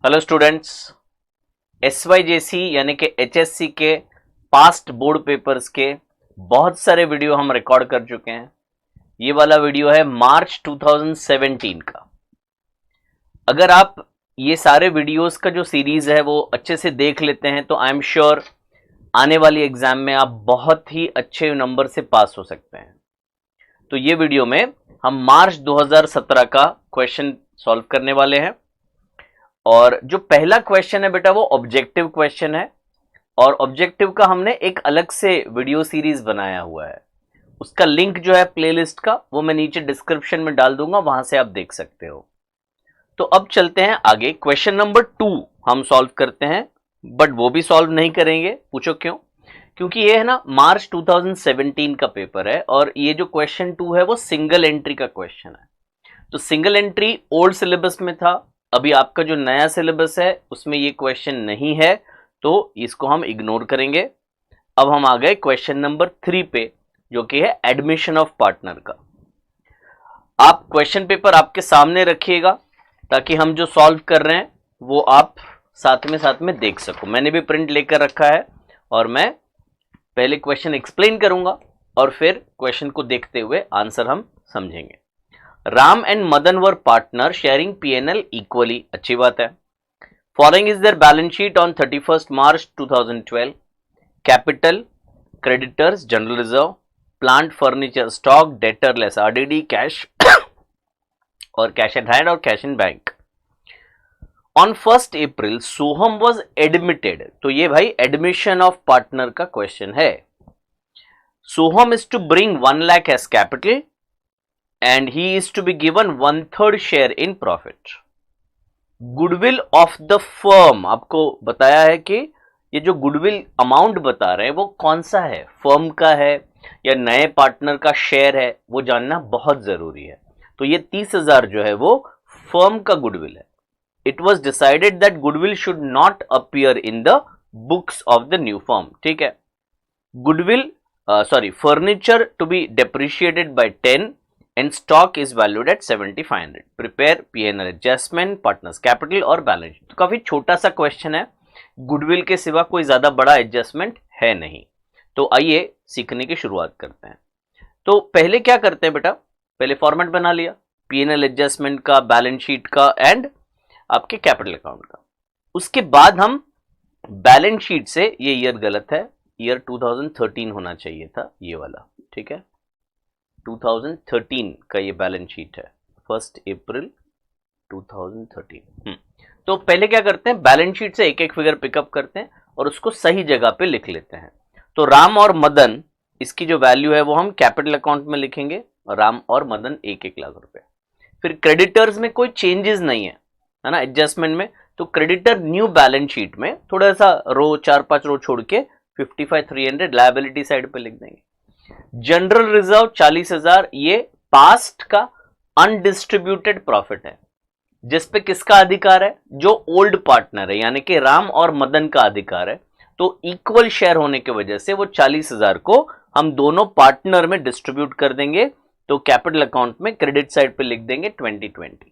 Hello students, SYJC यानी कि HSC के पास्ट बोर्ड पेपर्स के बहुत सारे वीडियो हम रिकॉर्ड कर चुके हैं। ये वाला वीडियो है मार्च 2017 का। अगर आप ये सारे वीडियोस का जो सीरीज है वो अच्छे से देख लेते हैं तो आई एम श्योर आने वाली एग्जाम में आप बहुत ही अच्छे नंबर से पास हो सकते हैं। तो ये वीडियो में हम मार्च 2017 का क्वेश्चन सॉल्व करने वाले हैं और जो पहला क्वेश्चन है बेटा वो ऑब्जेक्टिव क्वेश्चन है और ऑब्जेक्टिव का हमने एक अलग से वीडियो सीरीज बनाया हुआ है। उसका लिंक जो है प्लेलिस्ट का वो मैं नीचे डिस्क्रिप्शन में डाल दूंगा, वहां से आप देख सकते हो। तो अब चलते हैं आगे। क्वेश्चन नंबर 2 हम सॉल्व करते हैं, बट वो भी सॉल्व नहीं करेंगे। पूछो क्यों? क्योंकि ये है ना मार्च 2017 का पेपर है और ये जो क्वेश्चन 2 है वो सिंगल एंट्री का क्वेश्चन है। तो सिंगल एंट्री ओल्ड सिलेबस में था, अभी आपका जो नया सिलेबस है उसमें ये क्वेश्चन नहीं है, तो इसको हम इग्नोर करेंगे। अब हम आ गए क्वेश्चन नंबर 3 पे, जो कि है एडमिशन ऑफ पार्टनर का। आप क्वेश्चन पेपर आपके सामने रखिएगा ताकि हम जो सॉल्व कर रहे हैं वो आप साथ में देख सको। मैंने भी प्रिंट लेकर रखा है और मैं पहले क्वेश्चन एक्सप्लेन करूंगा और फिर क्वेश्चन को देखते हुए आंसर हम समझेंगे। Ram and Madan were partner sharing P&L equally. अच्छी बात है। Following is their balance sheet on 31st March 2012। Capital, creditors, general reserve, plant, furniture, stock, debtor less RDD, cash और कैश एट हैंड और cash in bank. On 1st April Soham was admitted. तो ये भाई admission of partner का question है। Soham is to bring 1 lakh as capital and he is to be given 1/3 share in profit. Goodwill of the firm, आपको बताया है कि ये जो गुडविल अमाउंट बता रहे हैं वो कौन सा है, फर्म का है या नए पार्टनर का शेयर है, वो जानना बहुत जरूरी है। तो ये 30,000 जो है वो फर्म का गुडविल है। It was decided that goodwill should not appear in the books of the new firm. ठीक है। Goodwill furniture to be depreciated by 10 and stock is valued at 7,500. Prepare P&L adjustment, partners capital और balance sheet. तो काफी छोटा सा question है, goodwill के सिवा कोई ज्यादा बड़ा एडजस्टमेंट है नहीं। तो आइए सीखने की शुरुआत करते हैं। तो पहले क्या करते हैं बेटा, पहले फॉर्मेट बना लिया P&L एडजस्टमेंट का, बैलेंस शीट का एंड आपके कैपिटल अकाउंट का। उसके बाद हम बैलेंस शीट से, ये ईयर गलत है, ईयर 2013 होना चाहिए था ये वाला। ठीक है, 2013 का ये बैलेंस शीट है, 1st April 2013। तो पहले क्या करते हैं, बैलेंस शीट से एक एक फिगर पिकअप करते हैं और उसको सही जगह पे लिख लेते हैं। तो राम और मदन, इसकी जो वैल्यू है वो हम कैपिटल अकाउंट में लिखेंगे, राम और मदन 1-1 लाख रुपए। फिर क्रेडिटर्स में कोई चेंजेस नहीं है ना एडजस्टमेंट में, तो क्रेडिटर न्यू बैलेंस शीट में थोड़ा सा रो 4-5 रो छोड़ के 55,300 लायबिलिटी साइड पे लिख देंगे। जनरल रिजर्व 40,000, ये पास्ट का अनडिस्ट्रीब्यूटेड प्रॉफिट है, जिसपे किसका अधिकार है, जो ओल्ड पार्टनर है यानी कि राम और मदन का अधिकार है। तो इक्वल शेयर होने की वजह से वो 40,000 को हम दोनों पार्टनर में डिस्ट्रीब्यूट कर देंगे। तो कैपिटल अकाउंट में क्रेडिट साइड पे लिख देंगे 2020।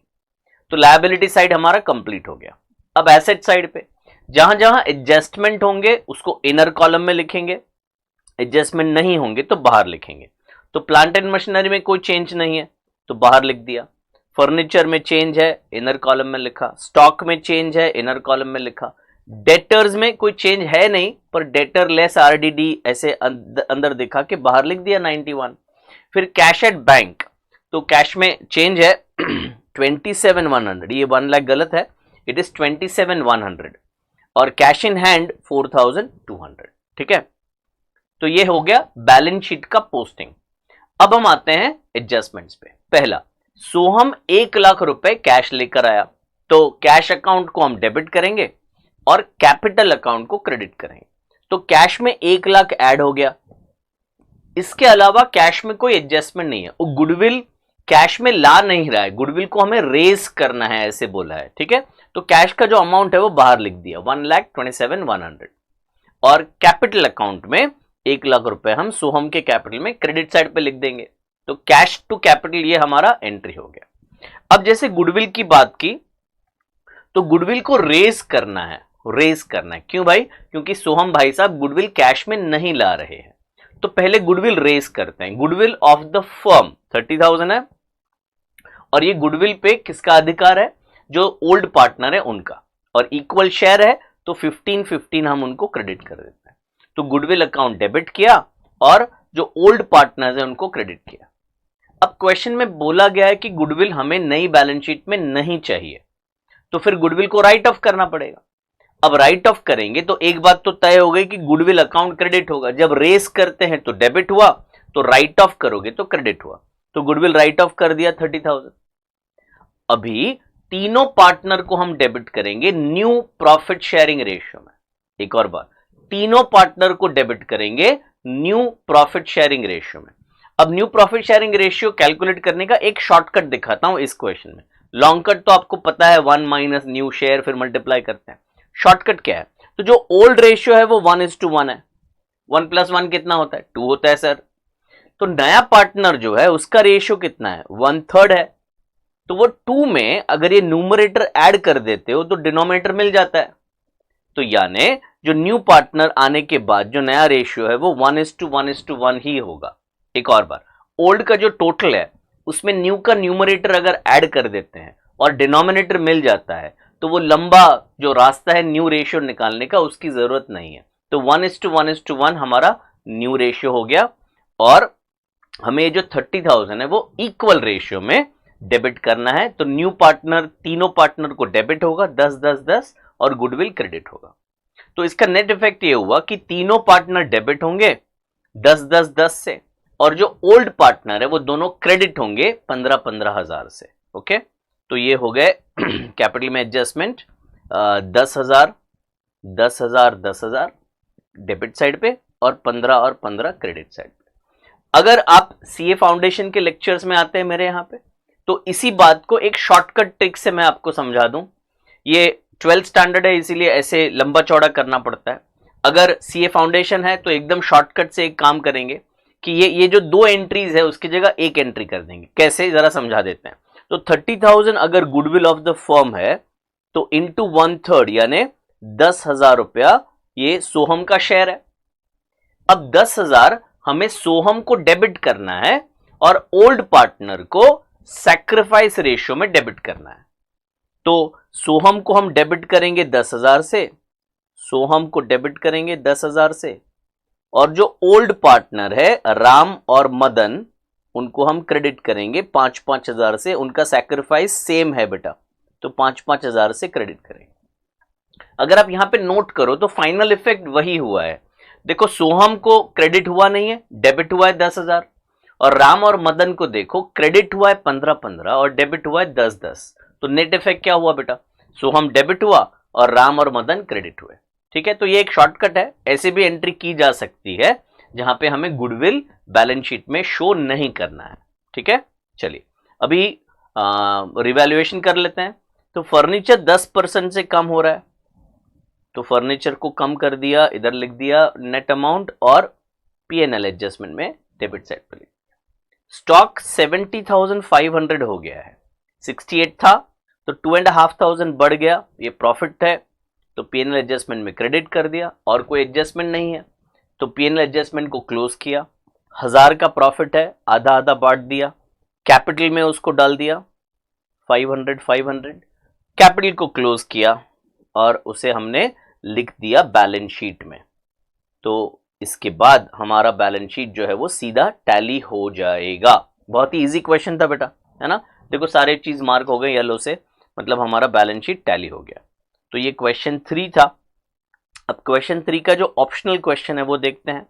तो लायबिलिटी साइड हमारा कंप्लीट हो गया। अब एसेट साइड पे जहां जहां एडजस्टमेंट होंगे उसको इनर कॉलम में लिखेंगे, एडजस्टमेंट नहीं होंगे तो बाहर लिखेंगे। तो प्लांट एंड मशीनरी में कोई चेंज नहीं है तो बाहर लिख दिया। फर्नीचर में चेंज है, इनर कॉलम में लिखा। स्टॉक में चेंज है, इनर कॉलम में लिखा। डेटर्स में कोई चेंज है नहीं, पर डेटर लेस RDD ऐसे अंदर दिखा के बाहर लिख दिया 91। फिर कैश एट बैंक, तो कैश में चेंज है 27,100, ये 1 लाख गलत है, इट इज 27,100। और कैश इन हैंड 4,200। ठीक है, तो ये हो गया बैलेंस शीट का पोस्टिंग। अब हम आते हैं एडजस्टमेंट्स पे। पहला, सोहम 1 लाख रुपए कैश लेकर आया, तो कैश अकाउंट को हम डेबिट करेंगे और कैपिटल अकाउंट को क्रेडिट करेंगे। तो कैश में 1 लाख ऐड हो गया। इसके अलावा कैश में कोई एडजस्टमेंट नहीं है, वो गुडविल कैश में ला नहीं रहा है, गुडविल को हमें रेज करना है ऐसे बोला है। ठीक है, तो कैश का जो अमाउंट है वो बाहर लिख दिया 1,27,100 और कैपिटल अकाउंट में 1 लाख रुपए हम सोहम के कैपिटल में क्रेडिट साइड पे लिख देंगे। तो कैश टू कैपिटल ये हमारा एंट्री हो गया। अब जैसे गुडविल की बात की तो गुडविल को रेज करना है, क्यों भाई? क्योंकि सोहम भाई साहब गुडविल कैश में नहीं ला रहे हैं, तो पहले गुडविल रेज करते हैं। गुडविल ऑफ द फर्म 30,000 है, और ये गुडविल पे किसका अधिकार है? जो ओल्ड पार्टनर है उनका, और इक्वल शेयर है तो 15-15 हम उनको क्रेडिट कर देते हैं। तो गुडविल अकाउंट डेबिट किया और जो ओल्ड पार्टनर्स है उनको क्रेडिट किया। अब क्वेश्चन में बोला गया है कि गुडविल हमें नई बैलेंस शीट में नहीं चाहिए, तो फिर गुडविल को राइट ऑफ करना पड़ेगा। अब राइट ऑफ करेंगे तो एक बात तो तय हो गई कि गुडविल अकाउंट क्रेडिट होगा। जब रेस करते हैं तो डेबिट हुआ, तो राइट ऑफ करोगे तो क्रेडिट हुआ। तो गुडविल राइट ऑफ कर दिया 30,000। अभी तीनों पार्टनर को हम डेबिट करेंगे न्यू प्रॉफिट शेयरिंग रेशियो में। एक और बार, तीनों पार्टनर को डेबिट करेंगे न्यू प्रॉफिट शेयरिंग रेशियो में। अब new profit sharing ratio calculate करने का एक शॉर्टकट दिखाता हूं इस क्वेश्चन में। लॉन्ग कट तो आपको पता है 1 माइनस न्यू शेयर फिर मल्टीप्लाई करते हैं। शॉर्टकट क्या है? तो जो ओल्ड रेशियो है वो 1:1 है। 1 + 1 कितना होता है? 2 होता है सर। तो नया पार्टनर जो है उसका रेशियो कितना है? 1/3 है। तो वो 2 में अगर ये न्यूमरेटर ऐड कर देते हो तो डिनोमिनेटर मिल जाता है। तो यानी जो न्यू पार्टनर आने के बाद जो नया रेशियो है वो 1:1 ही होगा। एक और बार, ओल्ड का जो टोटल है उसमें न्यू का न्यूमरेटर अगर ऐड कर देते हैं और डिनोमिनेटर मिल जाता है तो वो लंबा जो रास्ता है न्यू रेशियो निकालने का उसकी जरूरत नहीं है। तो 1:1 हमारा न्यू रेशियो हो गया, और हमें जो 30,000 है वो इक्वल रेशियो में डेबिट करना है। तो न्यू पार्टनर, तीनों पार्टनर को डेबिट होगा 10-10-10 और गुडविल क्रेडिट होगा। तो इसका नेट इफेक्ट ये हुआ कि तीनों पार्टनर डेबिट होंगे 10-10-10 से, और जो ओल्ड पार्टनर है वो दोनों क्रेडिट होंगे 15-15 हजार से। ओके, तो ये हो गए कैपिटल में एडजस्टमेंट 10,000 10,000 10,000 डेबिट साइड पे और 15 और 15 क्रेडिट साइड पे। अगर आप सीए फाउंडेशन के लेक्चर्स में आते हैं मेरे यहाँ पे, तो इसी बात को एक शॉर्टकट ट्रिक से मैं आपको समझा दूं। ये 12th स्टैंडर्ड है इसीलिए ऐसे लंबा चौड़ा करना पड़ता है। अगर सीए फाउंडेशन है तो एकदम शॉर्टकट से एक काम करेंगे कि ये जो 2 एंट्रीज है उसकी जगह 1 एंट्री कर देंगे। कैसे, जरा समझा देते हैं। तो 30,000 अगर गुडविल ऑफ द फर्म है तो इंटू 1/3 यानी 10,000 रुपया ये सोहम का शेयर है। अब 10,000 हमें सोहम को डेबिट करना है और ओल्ड पार्टनर को सैक्रिफाइस रेशियो में डेबिट करना है। तो सोहम को हम डेबिट करेंगे 10,000 से, सोहम को डेबिट करेंगे 10,000 से, और जो ओल्ड पार्टनर है राम और मदन उनको हम क्रेडिट करेंगे 5-5 हजार से। उनका सैक्रिफाइस सेम है बेटा, तो 5-5 हजार से क्रेडिट करेंगे। अगर आप यहां पे नोट करो तो फाइनल इफेक्ट वही हुआ है। देखो, सोहम को क्रेडिट हुआ नहीं है, डेबिट हुआ है 10,000, और राम और मदन को देखो क्रेडिट हुआ है 15-15 और डेबिट हुआ है 10-10। तो नेट इफेक्ट क्या हुआ बेटा? सोहम डेबिट हुआ और राम और मदन क्रेडिट हुए। ठीक है, तो ये एक शॉर्टकट है। ऐसे भी एंट्री की जा सकती है जहां पे हमें गुडविल बैलेंस शीट में शो नहीं करना है। ठीक है, चलिए अभी रिवैल्यूएशन कर लेते हैं। तो फर्नीचर 10% से कम हो रहा है, तो फर्नीचर को कम कर दिया, इधर लिख दिया नेट अमाउंट और पीएनएल एडजस्टमेंट में डेबिट साइड पर लिख दिया। स्टॉक 70,500 हो गया है, 68 था तो 2,500 बढ़ गया, ये प्रॉफिट है तो पीएनएल एडजस्टमेंट में क्रेडिट कर दिया। और कोई एडजस्टमेंट नहीं है तो पीएनएल एडजस्टमेंट को क्लोज किया। 1000 का प्रॉफिट है, आधा आधा बांट दिया, कैपिटल में उसको डाल दिया 500 कैपिटल को क्लोज किया और उसे हमने लिख दिया बैलेंस शीट में। तो इसके बाद हमारा बैलेंस शीट जो है वो सीधा टैली हो जाएगा। बहुत ही इजी क्वेश्चन था बेटा, है ना। देखो सारे चीज मार्क हो गए येलो से, मतलब हमारा बैलेंस शीट टैली हो गया। तो ये क्वेश्चन 3 था। अब क्वेश्चन 3 का जो ऑप्शनल क्वेश्चन है वो देखते हैं।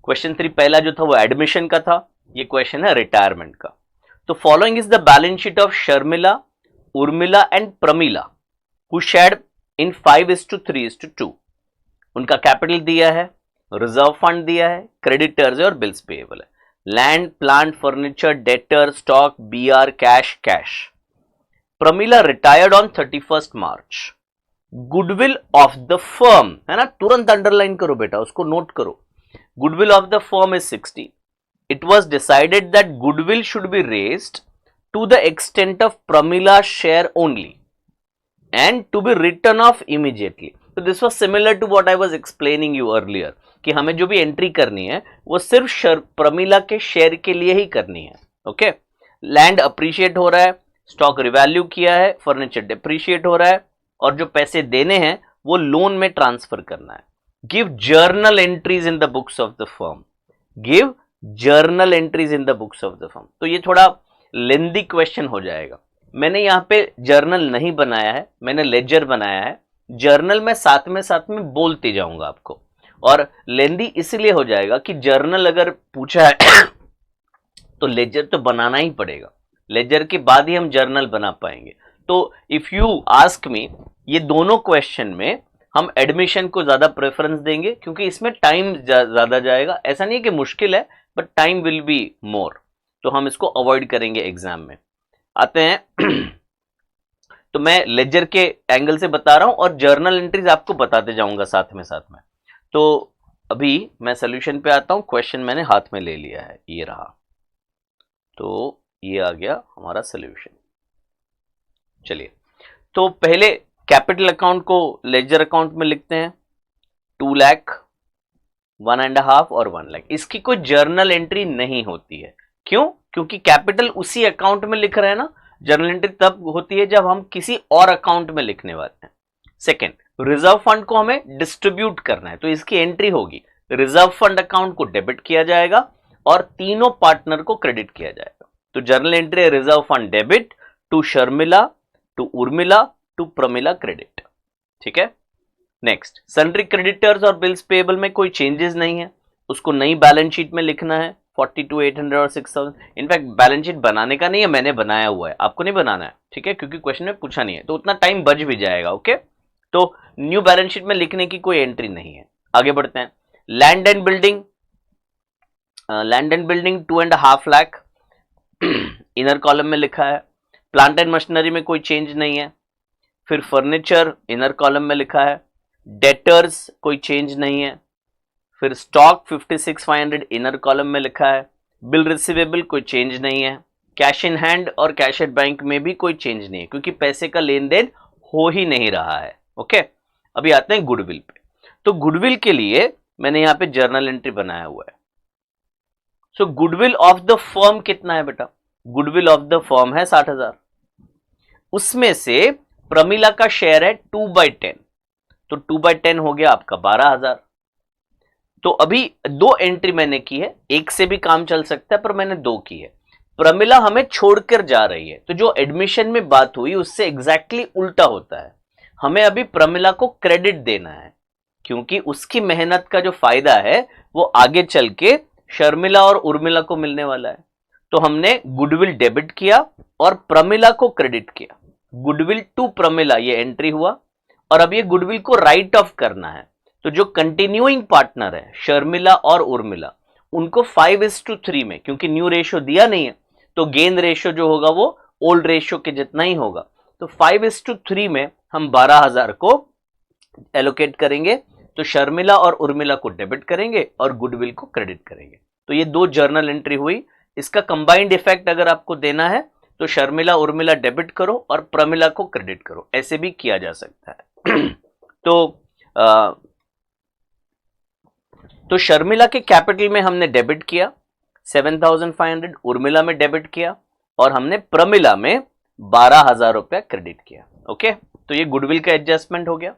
क्वेश्चन 3 पहला जो था वो एडमिशन का था, ये क्वेश्चन है रिटायरमेंट का। तो following is the balance sheet of Sharmila, Urmila and Pramila who shared in 5:3:2। उनका कैपिटल दिया है, रिजर्व फंड दिया है, क्रेडिटर्स है और बिल्स पेएबल है। Land, plant, furniture, debtor, stock, BR, cash, cash. Pramila retired on 31st March. Goodwill of the firm, है ना, तुरंत अंडरलाइन करो बेटा, उसको नोट करो। Goodwill of the firm is 60। It was decided that goodwill should be raised to the extent of Pramila share only. and to be written off immediately. So this was similar to what I was explaining you earlier कि हमें जो भी entry करनी है वो सिर्फ प्रमिला के share के लिए ही करनी है. ओके, लैंड अप्रिशिएट हो रहा है, स्टॉक रिवैल्यू किया है, फर्नीचर डिप्रिशिएट हो रहा है, और जो पैसे देने हैं वो लोन में ट्रांसफर करना है. Give journal entries in the books of the firm. Give journal entries in the books of the firm. तो ये थोड़ा लेंदी क्वेश्चन हो जाएगा. मैंने यहाँ पे जर्नल नहीं बनाया है, मैंने लेजर बनाया है. जर्नल में साथ में बोलते जाऊंगा आपको, और लेंदी इसलिए हो जाएगा कि जर्नल अगर पूछा है तो लेजर तो बनाना ही पड़ेगा. लेजर के बाद ही हम जर्नल बना पाएंगे. तो इफ यू आस्क मी, ये दोनों क्वेश्चन में हम एडमिशन को ज्यादा प्रेफरेंस देंगे क्योंकि इसमें टाइम ज्यादा जाएगा. ऐसा नहीं है कि मुश्किल है, but time will be more, तो हम इसको अवॉइड करेंगे एग्जाम में. आते हैं तो मैं लेजर के एंगल से बता रहा हूं और जर्नल एंट्रीज आपको बताते जाऊंगा साथ में. तो अभी मैं सोल्यूशन पे आता हूं. क्वेश्चन मैंने हाथ में ले लिया है, ये रहा. तो ये आ गया हमारा सोल्यूशन. चलिए, तो पहले कैपिटल अकाउंट को लेजर अकाउंट में लिखते हैं. 2 लाख, 1.5 और 1 लाख. इसकी कोई जर्नल एंट्री नहीं होती है. क्यों? क्योंकि कैपिटल उसी अकाउंट में लिख रहे हैं ना. जर्नल एंट्री तब होती है जब हम किसी और अकाउंट में लिखने वाले हैं. सेकेंड, रिजर्व फंड को हमें डिस्ट्रीब्यूट करना है, तो इसकी एंट्री होगी रिजर्व फंड अकाउंट को डेबिट किया जाएगा और तीनों पार्टनर को क्रेडिट किया जाएगा. तो जर्नल एंट्री है reserve fund debit to Sharmila, to Urmila, to Pramila credit. ठीक है. नेक्स्ट, सन्ड्री क्रेडिटर्स और बिल्स पेएबल में कोई चेंजेस नहीं है, उसको नई बैलेंस शीट में लिखना है. 42,800 और 6,000. इनफैक्ट बैलेंस शीट बनाने का नहीं है, मैंने बनाया हुआ है, आपको नहीं बनाना है. ठीक है, क्योंकि क्वेश्चन में पूछा नहीं है, तो उतना टाइम बच भी जाएगा. ओके, तो न्यू बैलेंस शीट में लिखने की कोई एंट्री नहीं है. आगे बढ़ते हैं. Land and building, 2.5 lakh inner column में लिखा है. प्लांट एंड मशीनरी में कोई चेंज नहीं है. फिर फर्नीचर इनर कॉलम में लिखा है. डेटर्स कोई चेंज नहीं है. फिर स्टॉक 56,500 इनर कॉलम में लिखा है. बिल रिसीवेबल कोई चेंज नहीं है. कैश इन हैंड और कैश एट बैंक में भी कोई चेंज नहीं है क्योंकि पैसे का लेन देन हो ही नहीं रहा है. ओके, अभी आते हैं गुडविल पे. तो गुडविल के लिए मैंने यहां पे जर्नल एंट्री बनाया हुआ है. सो गुडविल ऑफ द फर्म कितना है बेटा? गुडविल ऑफ द फर्म है 60,000. उसमें से प्रमिला का शेयर है 2/10, तो 2/10 हो गया आपका 12,000. तो अभी 2 एंट्री मैंने की है, एक से भी काम चल सकता है पर मैंने 2 की है. प्रमिला हमें छोड़कर जा रही है, तो जो एडमिशन में बात हुई उससे एग्जैक्टली उल्टा होता है. हमें अभी प्रमिला को क्रेडिट देना है क्योंकि उसकी मेहनत का जो फायदा है वो आगे चल के शर्मिला और उर्मिला को मिलने वाला है. तो हमने गुडविल डेबिट किया और प्रमिला को क्रेडिट किया. गुडविल टू प्रमिला ये एंट्री हुआ, और अब ये गुडविल को राइट ऑफ करना है. तो जो कंटिन्यूइंग पार्टनर है शर्मिला और उर्मिला, उनको 5:3 में, क्योंकि न्यू रेशियो दिया नहीं है तो गेन रेशियो जो होगा वो ओल्ड रेशियो के जितना ही होगा. तो 5:3 में हम 12,000 को एलोकेट करेंगे. तो शर्मिला और उर्मिला को डेबिट करेंगे और गुडविल को क्रेडिट करेंगे. तो ये 2 जर्नल एंट्री हुई. इसका कंबाइंड इफेक्ट अगर आपको देना है तो शर्मिला उर्मिला डेबिट करो और प्रमिला को क्रेडिट करो, ऐसे भी किया जा सकता है. तो शर्मिला के कैपिटल में हमने डेबिट किया 7,500, उर्मिला में डेबिट किया और हमने प्रमिला में 12,000 रुपया क्रेडिट किया. ओके, तो ये गुडविल का एडजस्टमेंट हो गया.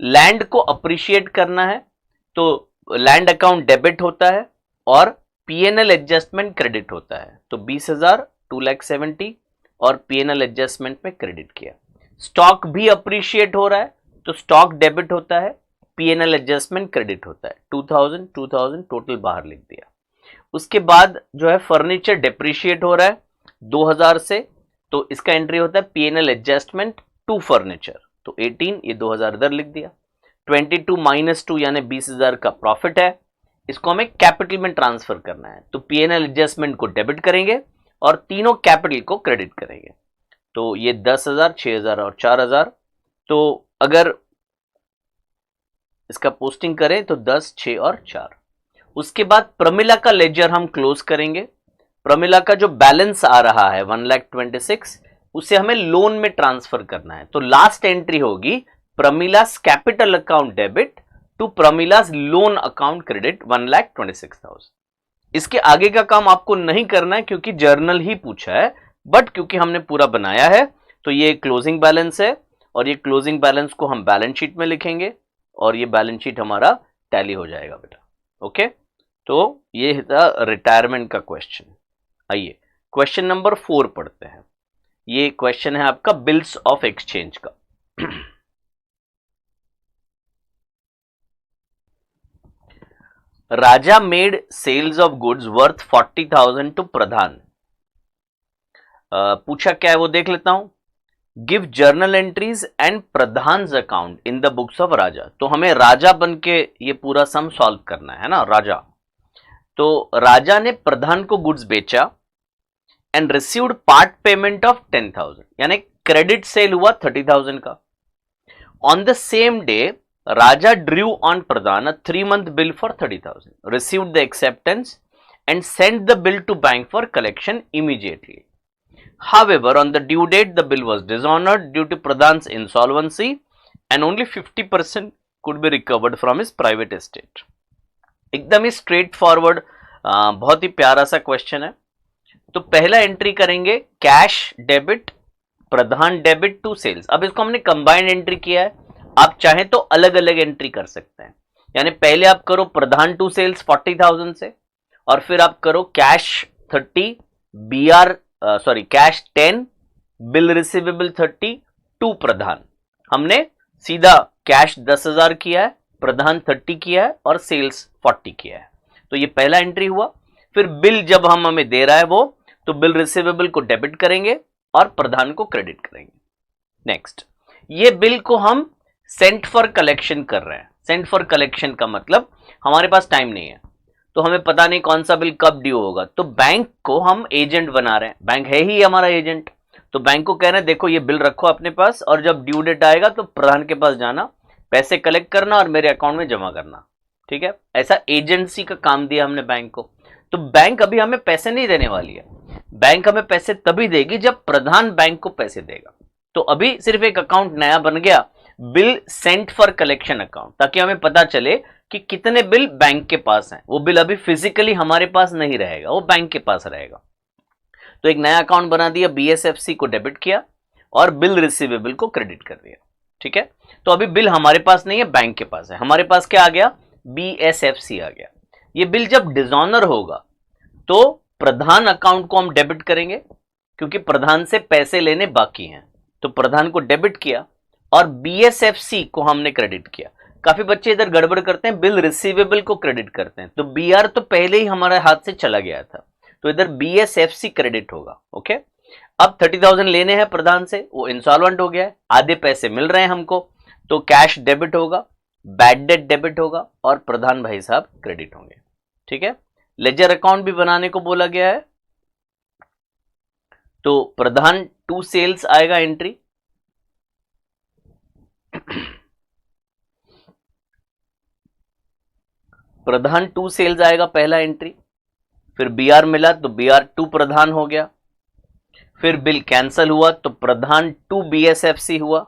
लैंड को अप्रिशिएट करना है तो लैंड अकाउंट डेबिट होता है और पीएनएल एडजस्टमेंट क्रेडिट होता है. तो 20,000 2,70,000 और पीएनएल एडजस्टमेंट में क्रेडिट किया. स्टॉक भी अप्रिशिएट हो रहा है तो स्टॉक डेबिट होता है, पीएनएल एडजस्टमेंट क्रेडिट होता है. 2,000 टोटल बाहर लिख दिया. उसके बाद जो है फर्नीचर डिप्रिशिएट हो रहा है 2,000 से, तो इसका एंट्री होता है पीएनएल एडजस्टमेंट टू फर्नीचर. तो 18, ये 2,000 इधर लिख दिया. 22 - 2 यानी 20,000 का प्रॉफिट है, इसको हमें कैपिटल में ट्रांसफर करना है. तो पीएनएल एडजस्टमेंट को डेबिट करेंगे और तीनों कैपिटल को क्रेडिट करेंगे. तो ये 10,000, 6,000 और 4,000. तो अगर इसका पोस्टिंग करें तो 10, 6 और 4. उसके बाद प्रमिला का लेजर हम क्लोज करेंगे. प्रमिला का जो बैलेंस आ रहा है 1,26,000, उसे हमें लोन में ट्रांसफर करना है। तो लास्ट एंट्री होगी Pramila's capital account debit to Pramila's loan account credit 1,26,000। इसके आगे का काम आपको नहीं करना है क्योंकि जर्नल ही पूछा है, बट क्योंकि हमने पूरा बनाया है तो ये क्लोजिंग बैलेंस है और ये क्लोजिंग बैलेंस को हम बैलेंस शीट में लिखेंगे और ये बैलेंस शीट हमारा टैली हो जाएगा बेटा। ओके, तो ये था रिटायरमेंट का क्वेश्चन। आइए क्वेश्चन नंबर 4 पढ़ते हैं। ये क्वेश्चन है आपका बिल्स ऑफ एक्सचेंज का। Raja made sales of goods worth 40,000 to Pradhan. पूछा क्या है वो देख लेता हूं। Give journal entries and Pradhan's account in the books of Raja. तो हमें राजा बन के ये पूरा सम सॉल्व करना है ना। राजा, तो राजा ने प्रधान को गुड्स बेचा and received part payment of 10,000, यानी क्रेडिट सेल हुआ 30,000 का। On the same day Raja Drew on Pradhan a 3-month bill for 30,000, received the acceptance and sent the bill to bank for collection immediately. However, on the due date, the bill was dishonored due to Pradhan's insolvency and only 50% could be recovered from his private estate. एकदम ही straight forward, बहुत ही प्यारा सा question है। तो पहला entry करेंगे cash debit, Pradhan debit to sales. अब इसको हमने कंबाइंड एंट्री किया है, आप चाहें तो अलग अलग एंट्री कर सकते हैं। यानी पहले आप करो प्रधान टू सेल्स 40,000 से और फिर आप करो cash 30, cash 10, bill receivable 30 to Pradhan. हमने सीधा कैश 10,000 किया है, प्रधान 30 किया है और सेल्स 40 किया है। तो ये पहला एंट्री हुआ। फिर बिल जब हम हमें दे रहा है वो, तो बिल रिसीवेबल को डेबिट करेंगे और प्रधान को क्रेडिट करेंगे। नेक्स्ट, ये बिल को हम सेंट फॉर कलेक्शन कर रहे हैं। सेंट फॉर कलेक्शन का मतलब हमारे पास टाइम नहीं है, तो हमें पता नहीं कौन सा बिल कब ड्यू होगा, तो बैंक को हम एजेंट बना रहे हैं। बैंक है ही हमारा एजेंट, तो बैंक को कह रहे हैं देखो ये बिल रखो अपने पास और जब ड्यू डेट आएगा तो प्रधान के पास जाना, पैसे कलेक्ट करना और मेरे अकाउंट में जमा करना। ठीक है, ऐसा एजेंसी का काम दिया हमने बैंक को। तो बैंक अभी हमें पैसे नहीं देने वाली है, बैंक हमें पैसे तभी देगी जब प्रधान बैंक को पैसे देगा। तो अभी सिर्फ एक अकाउंट नया बन गया, bill sent for collection account, ताकि हमें पता चले कि कितने बिल बैंक के पास हैं। वो बिल अभी फिजिकली हमारे पास नहीं रहेगा, वो बैंक के पास रहेगा। तो एक नया अकाउंट बना दिया, BSFC को डेबिट किया और बिल रिसीवेबल को क्रेडिट कर दिया। ठीक है, तो अभी बिल हमारे पास नहीं है, बैंक के पास है। हमारे पास क्या आ गया, BSFC आ गया। ये बिल जब डिसऑनर होगा तो प्रधान अकाउंट को हम डेबिट करेंगे क्योंकि प्रधान से पैसे लेने बाकी हैं, तो प्रधान को डेबिट किया और BSFC को हमने क्रेडिट किया। काफी बच्चे इधर गड़बड़ करते हैं, बिल रिसीवेबल को क्रेडिट करते हैं, तो BR तो पहले ही हमारे हाथ से चला गया था, तो इधर BSFC क्रेडिट होगा। ओके, अब 30,000 लेने हैं प्रधान से, वो इंसॉल्वेंट हो गया है, आधे पैसे मिल रहे हैं हमको, तो कैश डेबिट होगा, बैड डेट डेबिट होगा और प्रधान भाई साहब क्रेडिट होंगे। ठीक है, लेजर अकाउंट भी बनाने को बोला गया है, तो प्रधान टू सेल्स आएगा एंट्री, प्रधान टू सेल्स आएगा पहला एंट्री, फिर BR मिला तो BR टू प्रधान हो गया, फिर बिल कैंसल हुआ तो प्रधान टू BSFC हुआ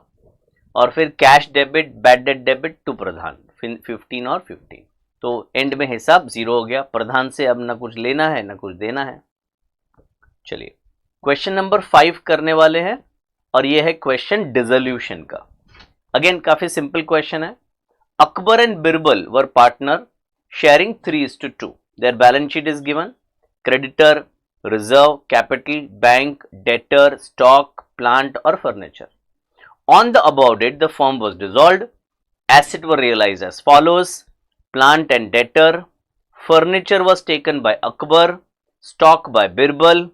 और फिर cash debit bad debt debit to Pradhan 15 और 15, तो एंड में हिसाब 0 हो गया। प्रधान से अब ना कुछ लेना है ना कुछ देना है। चलिए क्वेश्चन नंबर 5 करने वाले हैं और यह है क्वेश्चन डिसोल्यूशन का। अगेन काफी सिंपल क्वेश्चन है। Akbar and Birbal were partner sharing 3:2. Their balance sheet is given. Creditor, reserve, capital, bank, debtor, stock, plant or furniture. On the above date, the firm was dissolved. Assets were realized as follows: plant and debtor, furniture was taken by Akbar, stock by Birbal,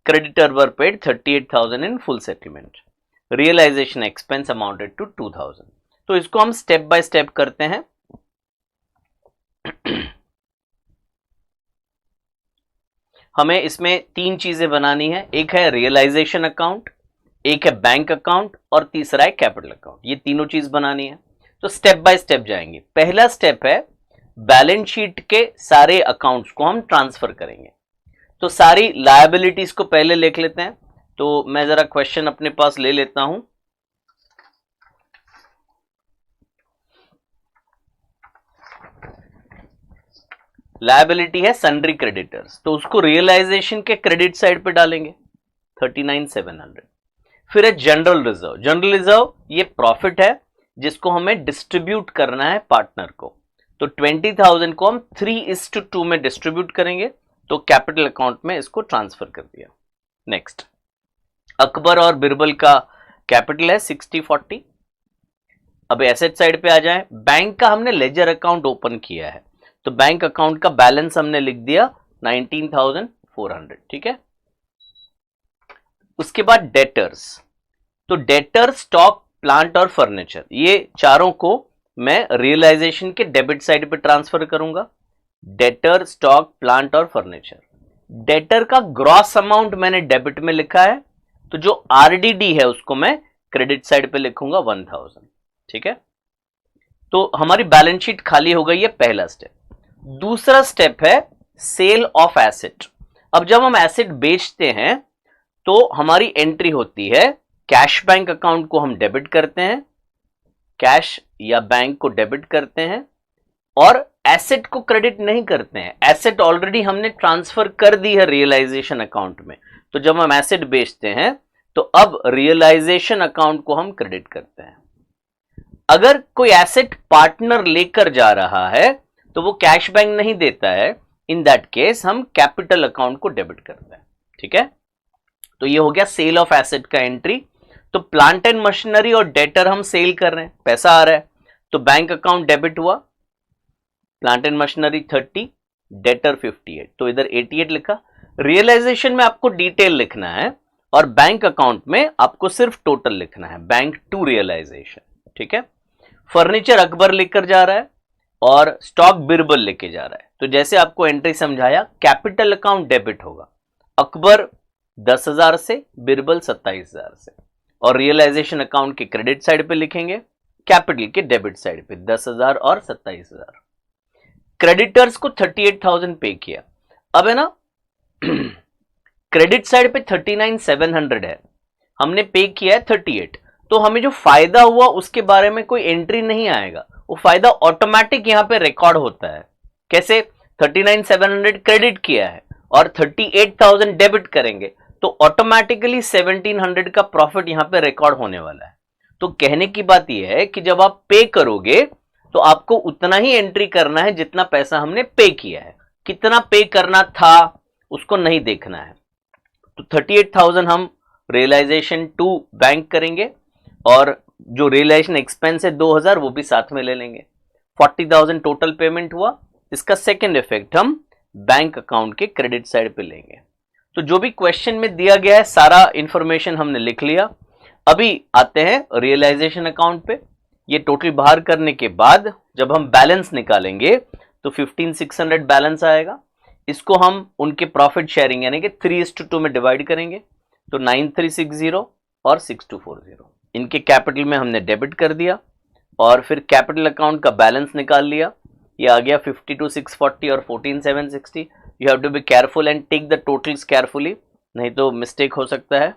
creditor were paid 38,000 in full settlement. Realization expense amounted to 2,000. तो इसको हम step by step करते हैं। हमें इसमें 3 चीजें बनानी है, एक है रियलाइजेशन अकाउंट, एक है बैंक अकाउंट और तीसरा है कैपिटल अकाउंट। ये तीनों चीज बनानी है, तो स्टेप बाय स्टेप जाएंगे। पहला स्टेप है बैलेंस शीट के सारे अकाउंट्स को हम ट्रांसफर करेंगे। तो सारी लायबिलिटीज को पहले लिख लेते हैं। तो मैं जरा क्वेश्चन अपने पास ले लेता हूं। लायबिलिटी है सन्ड्री क्रेडिटर्स, तो उसको रियलाइजेशन के क्रेडिट साइड पे डालेंगे 39,700। फिर है जनरल रिजर्व। जनरल रिजर्व ये प्रॉफिट है जिसको हमें डिस्ट्रीब्यूट करना है पार्टनर को, तो 20,000 को हम 3:2 में डिस्ट्रीब्यूट करेंगे, तो कैपिटल अकाउंट में इसको ट्रांसफर कर दिया। नेक्स्ट, अकबर और बिरबल का कैपिटल है 60-40। अब एसेट साइड पे आ जाएं, बैंक का हमने लेजर अकाउंट ओपन किया है, तो बैंक अकाउंट का बैलेंस हमने लिख दिया 19,400, ठीक है। उसके बाद डेटर्स, तो डेटर, स्टॉक, प्लांट और फर्नीचर, ये चारों को मैं रियलाइजेशन के डेबिट साइड पे ट्रांसफर करूंगा। डेटर, स्टॉक, प्लांट और फर्नीचर। डेटर का ग्रॉस अमाउंट मैंने डेबिट में लिखा है, तो जो आरडीडी है उसको मैं क्रेडिट साइड पे लिखूंगा 1000, ठीक है। तो हमारी बैलेंस शीट खाली हो गई है, पहला स्टेप। दूसरा स्टेप है सेल ऑफ एसेट। अब जब हम एसेट बेचते हैं तो हमारी एंट्री होती है, कैश बैंक अकाउंट को हम डेबिट करते हैं, कैश या बैंक को डेबिट करते हैं, और एसेट को क्रेडिट नहीं करते हैं। एसेट ऑलरेडी हमने ट्रांसफर कर दी है रियलाइजेशन अकाउंट में, तो जब हम एसेट बेचते हैं तो अब रियलाइजेशन अकाउंट को हम क्रेडिट करते हैं। अगर कोई एसेट पार्टनर लेकर जा रहा है तो वो कैश बैंक नहीं देता है, इन दैट केस हम कैपिटल अकाउंट को डेबिट करते हैं, ठीक है। तो ये हो गया सेल ऑफ एसेट का एंट्री। तो प्लांट एंड मशीनरी और डेटर हम सेल कर रहे हैं, पैसा आ रहा है, तो बैंक अकाउंट डेबिट हुआ, प्लांट एंड मशीनरी 30, डेटर 58, तो इधर 88 लिखा। रियलाइजेशन में आपको डिटेल लिखना है और बैंक अकाउंट में आपको सिर्फ टोटल लिखना है, बैंक टू रियलाइजेशन, ठीक है। फर्नीचर अकबर लेकर जा रहा है और स्टॉक बिरबल लेके जा रहा है, तो जैसे आपको एंट्री समझाया, कैपिटल अकाउंट डेबिट होगा, अकबर 10,000 से, बिरबल 27,000 से, और रियलाइजेशन अकाउंट के क्रेडिट साइड पे लिखेंगे, कैपिटल के डेबिट साइड पे 10,000 और 27,000। क्रेडिटर्स को 38,000 पे किया। अब है ना क्रेडिट साइड पे 39,700 है, हमने पे किया है 38, तो हमें जो फायदा हुआ उसके बारे में कोई एंट्री नहीं आएगा, वो फायदा ऑटोमेटिक यहां पे रिकॉर्ड होता है। कैसे? 39,700 क्रेडिट किया है और 38,000 डेबिट करेंगे, तो ऑटोमेटिकली 1,700 का प्रॉफिट यहां पे रिकॉर्ड होने वाला है। तो कहने की बात यह है कि जब आप पे करोगे तो आपको उतना ही एंट्री करना है जितना पैसा हमने पे किया है, कितना पे करना था उसको नहीं देखना है। तो 38,000 हम रियलाइजेशन टू बैंक करेंगे और जो रियलाइजेशन एक्सपेंस है 2,000 वो भी साथ में ले लेंगे। 40,000 टोटल पेमेंट हुआ, इसका सेकेंड इफेक्ट हम बैंक अकाउंट के क्रेडिट साइड पे लेंगे। तो जो भी क्वेश्चन में दिया गया है सारा इंफॉर्मेशन हमने लिख लिया। अभी आते हैं रियलाइजेशन अकाउंट पे। ये टोटल बाहर करने के बाद जब हम बैलेंस निकालेंगे तो 15,600 बैलेंस आएगा। इसको हम उनके प्रॉफिट शेयरिंग यानी कि 3:2 में डिवाइड करेंगे, तो 9360 और 6240 इनके कैपिटल में हमने डेबिट कर दिया और फिर कैपिटल अकाउंट का बैलेंस निकाल लिया। ये आ गया 52,640 और 14,760। You have to be careful and take the totals carefully, नहीं तो मिस्टेक हो सकता है।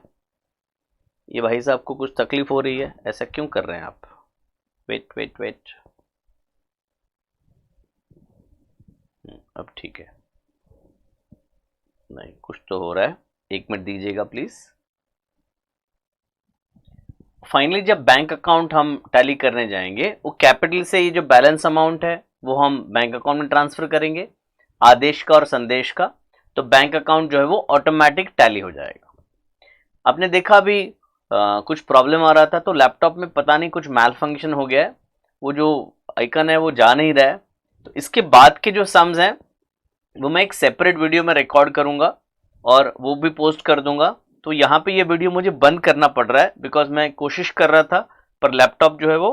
ये भाई साहब को कुछ तकलीफ हो रही है, ऐसा क्यों कर रहे हैं आप? वेट, अब ठीक है, नहीं कुछ तो हो रहा है, 1 मिनट दीजिएगा प्लीज। फाइनली जब बैंक अकाउंट हम टैली करने जाएंगे, वो कैपिटल से ये जो बैलेंस अमाउंट है वो हम बैंक अकाउंट में ट्रांसफर करेंगे, आदेश का और संदेश का, तो बैंक अकाउंट जो है वो ऑटोमेटिक टैली हो जाएगा। आपने देखा अभी कुछ प्रॉब्लम आ रहा था, तो लैपटॉप में पता नहीं कुछ मैल फंक्शन हो गया है, वो जो आइकन है वो जा नहीं रहा है। तो इसके बाद के जो सम्स हैं वो मैं एक सेपरेट वीडियो में रिकॉर्ड करूंगा और वो भी पोस्ट कर दूंगा। तो यहाँ पे ये वीडियो मुझे बंद करना पड़ रहा है बिकॉज मैं कोशिश कर रहा था पर लैपटॉप जो है वो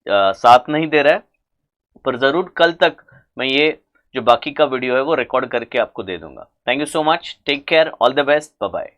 साथ नहीं दे रहा है, पर ज़रूर कल तक मैं ये जो बाकी का वीडियो है वो रिकॉर्ड करके आपको दे दूंगा। Thank you so much, take care, all the best, bye bye.